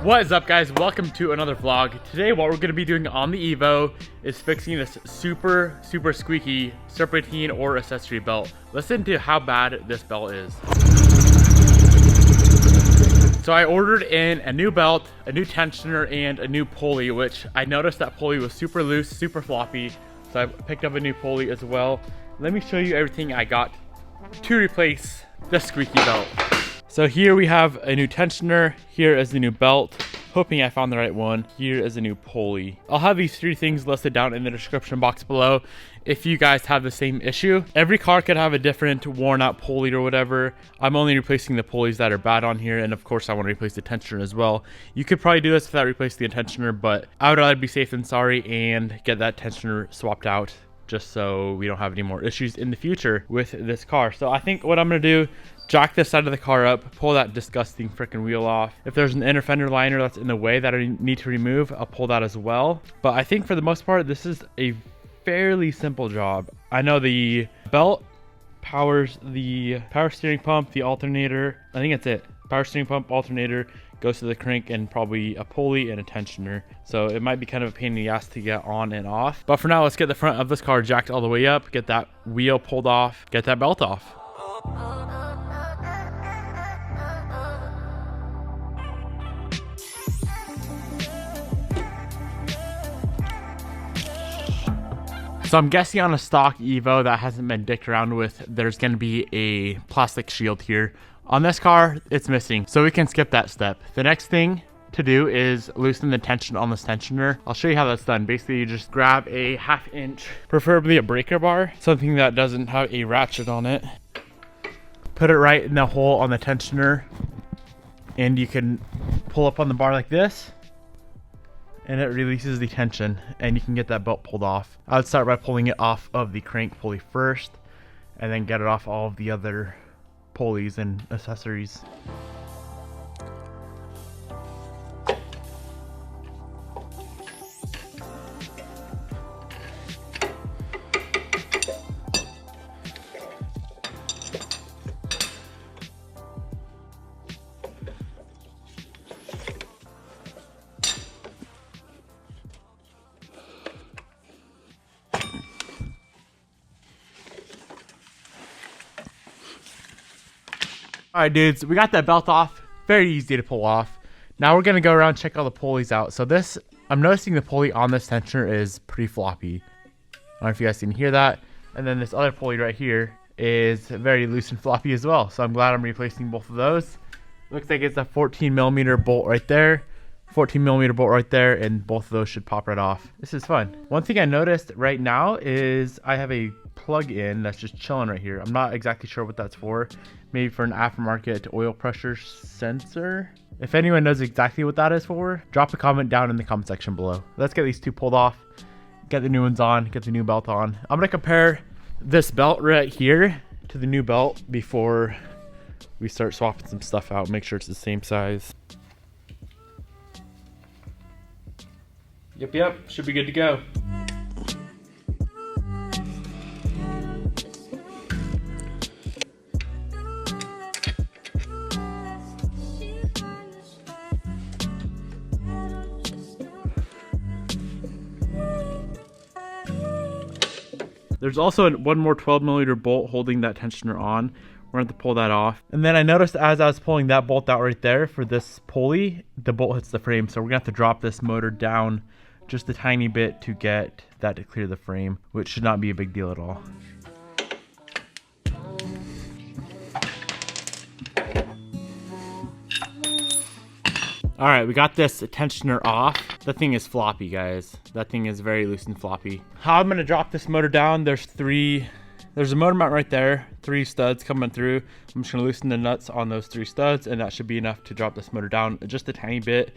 What is up, guys? Welcome to another vlog. Today what we're going to be doing on the Evo is fixing this super squeaky serpentine or accessory belt. Listen to how bad this belt is. So I ordered in a new belt, a new tensioner, and a new pulley, which I noticed that pulley was super loose, super floppy. So I picked up a new pulley as well. Let me show you everything I got to replace the squeaky belt. So here we have a new tensioner, here is the new belt, hoping I found the right one. Here is a new pulley. I'll have these three things listed down in the description box below if you guys have the same issue. Every car could have a different worn out pulley or whatever. I'm only replacing the pulleys that are bad on here, and of course I want to replace the tensioner as well. You could probably do this without replacing the tensioner, but I would rather be safe than sorry and get that tensioner swapped out, just so we don't have any more issues in the future with this car. So I think what I'm gonna do, jack this side of the car up, pull that disgusting freaking wheel off. If there's an inner fender liner that's in the way that I need to remove, I'll pull that as well. But I think for the most part, this is a fairly simple job. I know the belt powers the power steering pump, the alternator. I think that's it. Power steering pump, alternator, goes to the crank, and probably a pulley and a tensioner. So it might be kind of a pain in the ass to get on and off. But for now, let's get the front of this car jacked all the way up, get that wheel pulled off, get that belt off. So I'm guessing on a stock Evo that hasn't been dicked around with, there's going to be a plastic shield here. On this car, it's missing, so we can skip that step. The next thing to do is loosen the tension on this tensioner. I'll show you how that's done. Basically, you just grab a 1/2 inch, preferably a breaker bar, something that doesn't have a ratchet on it. Put it right in the hole on the tensioner, and you can pull up on the bar like this, and it releases the tension, and you can get that belt pulled off. I would start by pulling it off of the crank pulley first, and then get it off all of the other pulleys and accessories. All right, dudes, we got that belt off. Very easy to pull off. Now we're gonna go around and check all the pulleys out. So this, I'm noticing the pulley on this tensioner is pretty floppy. I don't know if you guys can hear that. And then this other pulley right here is very loose and floppy as well. So I'm glad I'm replacing both of those. Looks like it's a 14mm bolt right there, 14mm bolt right there, and both of those should pop right off. This is fun. One thing I noticed right now is I have a plug-in that's just chilling right here. I'm not exactly sure what that's for. Maybe for an aftermarket oil pressure sensor. If anyone knows exactly what that is for, drop a comment down in the comment section below. Let's get these two pulled off, get the new ones on, get the new belt on. I'm gonna compare this belt right here to the new belt before we start swapping some stuff out, make sure it's the same size. Yep, should be good to go. There's also one more 12mm bolt holding that tensioner on. We're going to have to pull that off. And then I noticed as I was pulling that bolt out right there for this pulley, the bolt hits the frame. So we're going to have to drop this motor down just a tiny bit to get that to clear the frame, which should not be a big deal at all. All right, we got this tensioner off. The thing is floppy, guys. That thing is very loose and floppy. How I'm gonna drop this motor down, there's a motor mount right there, 3 studs coming through. I'm just gonna loosen the nuts on those 3 studs, and that should be enough to drop this motor down just a tiny bit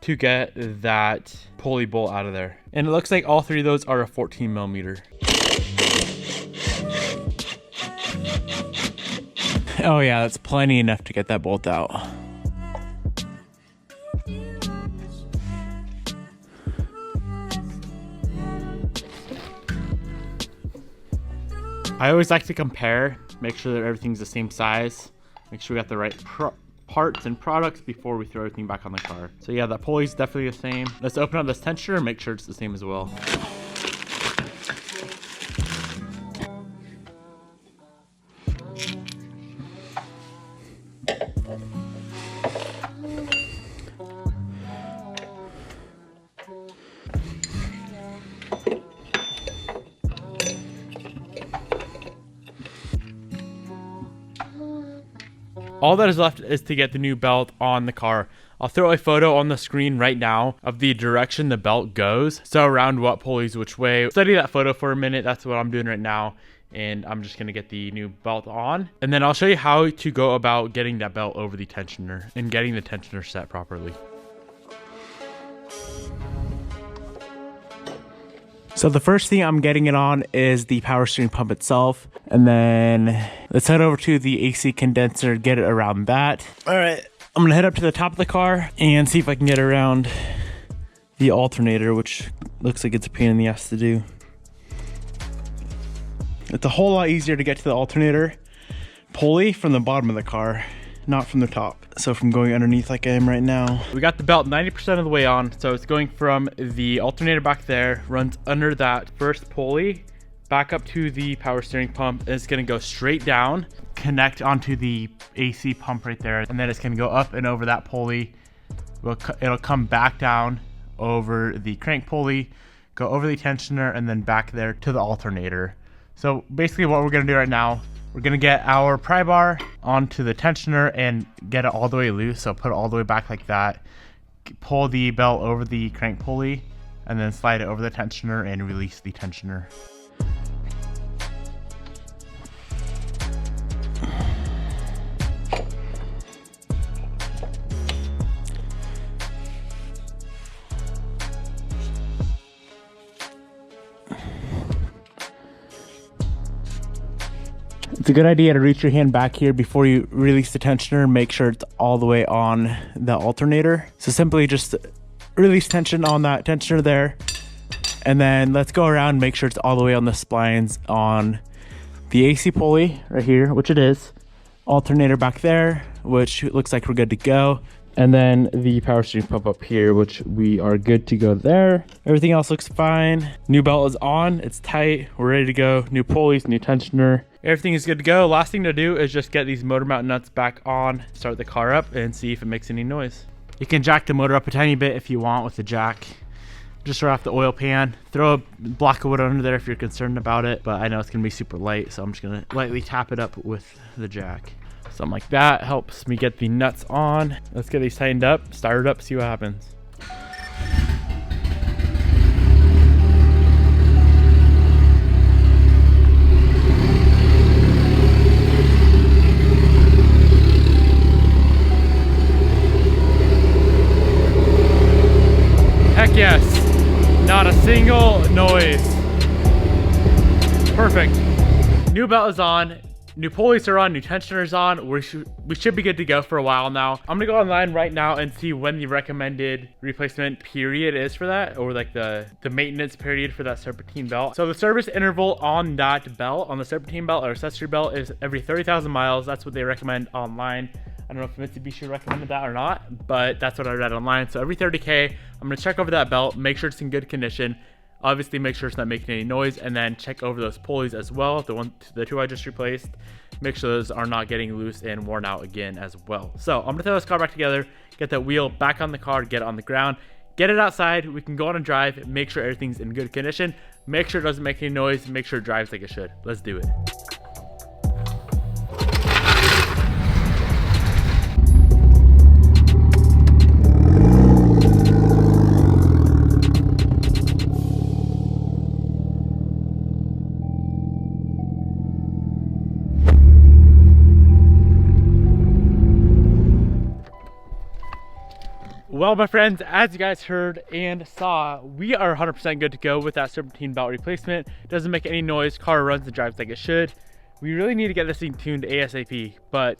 to get that pulley bolt out of there. And it looks like all 3 of those are a 14mm. Oh yeah, that's plenty enough to get that bolt out. I always like to compare, make sure that everything's the same size, make sure we got the right parts and products before we throw everything back on the car. So yeah, that pulley's definitely the same. Let's open up this tensioner and make sure it's the same as well. All that is left is to get the new belt on the car. I'll throw a photo on the screen right now of the direction the belt goes. So around what pulleys which way. Study that photo for a minute. That's what I'm doing right now. And I'm just gonna get the new belt on. And then I'll show you how to go about getting that belt over the tensioner and getting the tensioner set properly. So the first thing I'm getting it on is the power steering pump itself. And then let's head over to the AC condenser, get it around that. All right, I'm gonna head up to the top of the car and see if I can get around the alternator, which looks like it's a pain in the ass to do. It's a whole lot easier to get to the alternator pulley from the bottom of the car, not from the top. So from going underneath like I am right now. We got the belt 90% of the way on. So it's going from the alternator back there, runs under that first pulley, back up to the power steering pump, and it's gonna go straight down, connect onto the AC pump right there, and then it's gonna go up and over that pulley. It'll come back down over the crank pulley, go over the tensioner, and then back there to the alternator. So basically what we're gonna do right now, we're gonna get our pry bar onto the tensioner and get it all the way loose. So put it all the way back like that, pull the belt over the crank pulley, and then slide it over the tensioner and release the tensioner. It's a good idea to reach your hand back here before you release the tensioner and make sure it's all the way on the alternator. So simply just release tension on that tensioner there. And then let's go around and make sure it's all the way on the splines on the AC pulley right here, which it is. Alternator back there, which looks like we're good to go. And then the power steering pump up here, which we are good to go there. Everything else looks fine. New belt is on, it's tight, we're ready to go. New pulleys, new tensioner. Everything is good to go. Last thing to do is just get these motor mount nuts back on, start the car up, and see if it makes any noise. You can jack the motor up a tiny bit if you want with the jack. Just right off the oil pan. Throw a block of wood under there if you're concerned about it, but I know it's gonna be super light, so I'm just gonna lightly tap it up with the jack. Something like that helps me get the nuts on. Let's get these tightened up, start it up, see what happens. Heck yes, not a single noise. Perfect. New belt is on. New pulleys are on, new tensioners on. We should be good to go for a while now. I'm gonna go online right now and see when the recommended replacement period is for that, or like the maintenance period for that Serpentine belt. So the service interval on that belt, on the Serpentine belt or accessory belt, is every 30,000 miles. That's what they recommend online. I don't know if Mitsubishi recommended that or not, but that's what I read online. So every 30K, I'm gonna check over that belt, make sure it's in good condition. Obviously make sure it's not making any noise, and then check over those pulleys as well. The two I just replaced, make sure those are not getting loose and worn out again as well. So I'm gonna throw this car back together, get that wheel back on the car, get it on the ground, get it outside. We can go on a drive, make sure everything's in good condition, make sure it doesn't make any noise, make sure it drives like it should. Let's do it. Well, my friends, as you guys heard and saw, we are 100% good to go with that Serpentine belt replacement. Doesn't make any noise, car runs and drives like it should. We really need to get this thing tuned ASAP, but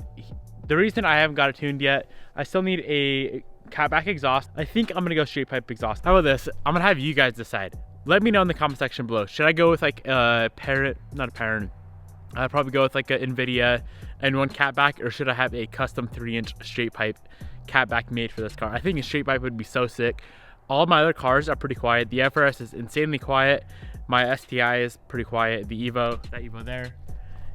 the reason I haven't got it tuned yet, I still need a catback exhaust. I think I'm gonna go straight pipe exhaust. How about this? I'm gonna have you guys decide. Let me know in the comment section below. Should I go with like a Parrot, not a Parrot, I'd probably go with like a NVIDIA and one catback, or should I have a custom 3-inch straight pipe catback made for this car? I think a straight pipe would be so sick. All my other cars are pretty quiet. The FRS is insanely quiet. My STI is pretty quiet. The Evo, that Evo there,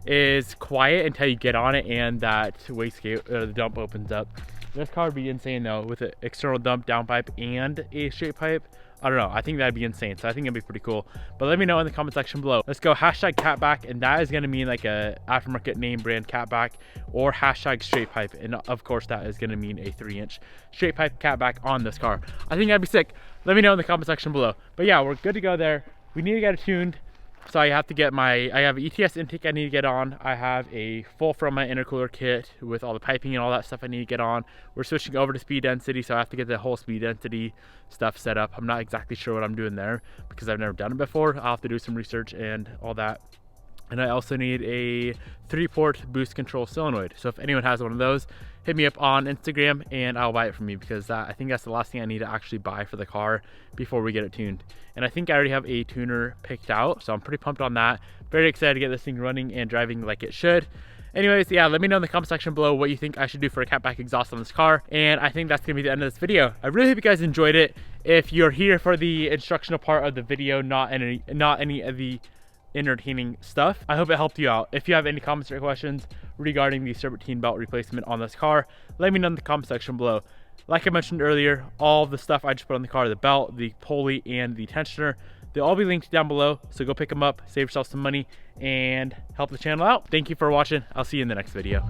is quiet until you get on it and that wastegate, the dump opens up. This car would be insane though, with an external dump, downpipe, and a straight pipe. I don't know, I think that'd be insane, so I think it'd be pretty cool. But let me know in the comment section below. Let's go hashtag catback, and that is gonna mean like a aftermarket name brand catback, or hashtag straight pipe, and of course that is gonna mean a 3-inch straight pipe catback on this car. I think that'd be sick. Let me know in the comment section below. But yeah, we're good to go there. We need to get it tuned. So I have to get I have an ETS intake I need to get on. I have a full from my intercooler kit with all the piping and all that stuff I need to get on. We're switching over to speed density, so I have to get the whole speed density stuff set up. I'm not exactly sure what I'm doing there because I've never done it before. I'll have to do some research and all that. And I also need a 3-port boost control solenoid. So if anyone has one of those, hit me up on Instagram and I'll buy it from you, because I think that's the last thing I need to actually buy for the car before we get it tuned. And I think I already have a tuner picked out, so I'm pretty pumped on that. Very excited to get this thing running and driving like it should. Anyways, yeah, let me know in the comment section below what you think I should do for a catback exhaust on this car. And I think that's gonna be the end of this video. I really hope you guys enjoyed it. If you're here for the instructional part of the video, not any of the entertaining stuff, I hope it helped you out. If you have any comments or questions regarding the Serpentine belt replacement on this car, let me know in the comment section below. Like I mentioned earlier, all of the stuff I just put on the car, the belt, the pulley, and the tensioner, they'll all be linked down below, so go pick them up, save yourself some money, and help the channel out. Thank you for watching. I'll see you in the next video.